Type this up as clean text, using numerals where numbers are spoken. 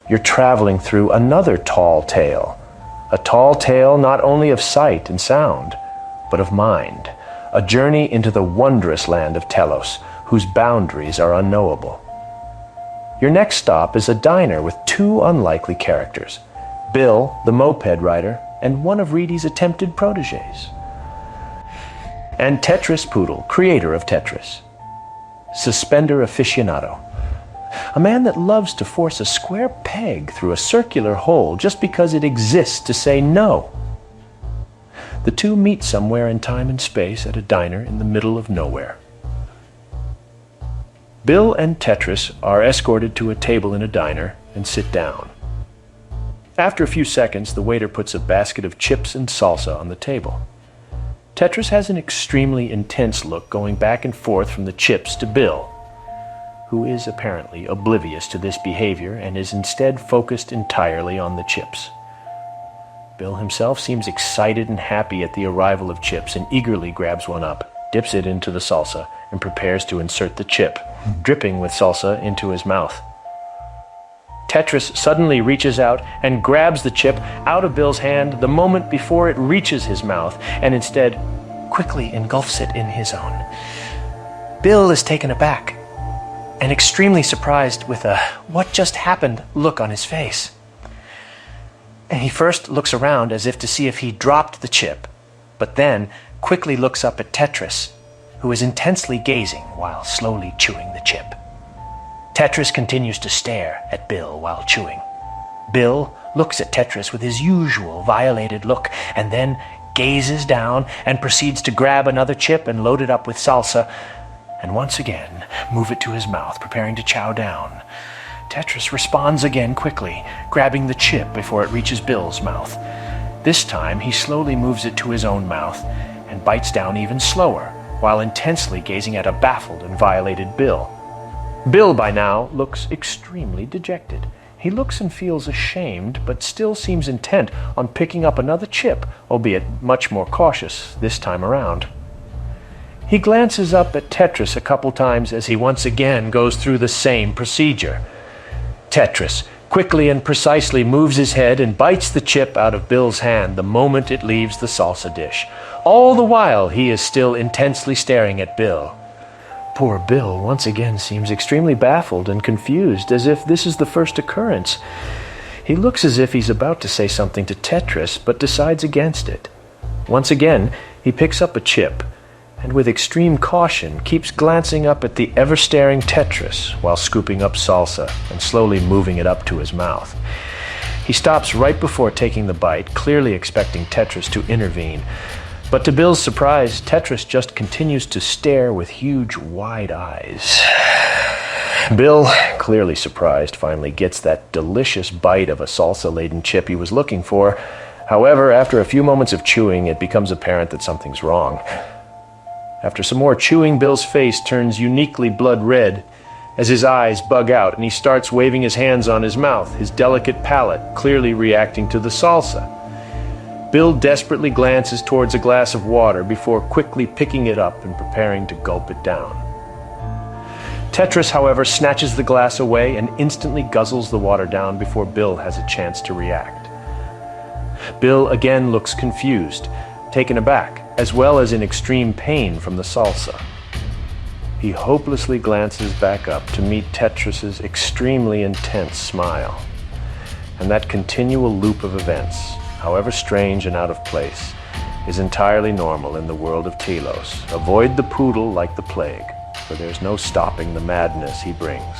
You're traveling through another tall tale. A tall tale not only of sight and sound, but of mind. A journey into the wondrous land of Telos, whose boundaries are unknowable. Your next stop is a diner with two unlikely characters, Bill, the moped rider, and one of Reedy's attempted protégés. And Tetris Poodle, creator of Tetris. Suspender aficionado. A man that loves to force a square peg through a circular hole just because it exists to say no. The two meet somewhere in time and space at a diner in the middle of nowhere. Bill and Tetris are escorted to a table in a diner and sit down. After a few seconds, the waiter puts a basket of chips and salsa on the table. Tetris has an extremely intense look going back and forth from the chips to Bill, who is apparently oblivious to this behavior and is instead focused entirely on the chips. Bill himself seems excited and happy at the arrival of chips and eagerly grabs one up, dips it into the salsa, and prepares to insert the chip, dripping with salsa, into his mouth. Tetris suddenly reaches out and grabs the chip out of Bill's hand the moment before it reaches his mouth, and instead quickly engulfs it in his own. Bill is taken aback and extremely surprised with a "what just happened" look on his face. And he first looks around as if to see if he dropped the chip, but then quickly looks up at Tetris, who is intensely gazing while slowly chewing the chip. Tetris continues to stare at Bill while chewing. Bill looks at Tetris with his usual violated look and then gazes down and proceeds to grab another chip and load it up with salsa and once again move it to his mouth, preparing to chow down. Tetris responds again quickly, grabbing the chip before it reaches Bill's mouth. This time he slowly moves it to his own mouth and bites down even slower, while intensely gazing at a baffled and violated Bill. Bill by now looks extremely dejected. He looks and feels ashamed, but still seems intent on picking up another chip, albeit much more cautious this time around. He glances up at Tetris a couple times as he once again goes through the same procedure. Tetris quickly and precisely moves his head and bites the chip out of Bill's hand the moment it leaves the salsa dish. All the while he is still intensely staring at Bill. Poor Bill once again seems extremely baffled and confused, as if this is the first occurrence. He looks as if he's about to say something to Tetris, but decides against it. Once again, he picks up a chip, and with extreme caution keeps glancing up at the ever-staring Tetris while scooping up salsa and slowly moving it up to his mouth. He stops right before taking the bite, clearly expecting Tetris to intervene. But to Bill's surprise, Tetris just continues to stare with huge, wide eyes. Bill, clearly surprised, finally gets that delicious bite of a salsa-laden chip he was looking for. However, after a few moments of chewing, it becomes apparent that something's wrong. After some more chewing, Bill's face turns uniquely blood red as his eyes bug out and he starts waving his hands on his mouth, his delicate palate clearly reacting to the salsa. Bill desperately glances towards a glass of water before quickly picking it up and preparing to gulp it down. Tetris, however, snatches the glass away and instantly guzzles the water down before Bill has a chance to react. Bill again looks confused, taken aback, as well as in extreme pain from the salsa. He hopelessly glances back up to meet Tetris's extremely intense smile. And that continual loop of events, however strange and out of place, is entirely normal in the world of Telos. Avoid the poodle like the plague, for there's no stopping the madness he brings.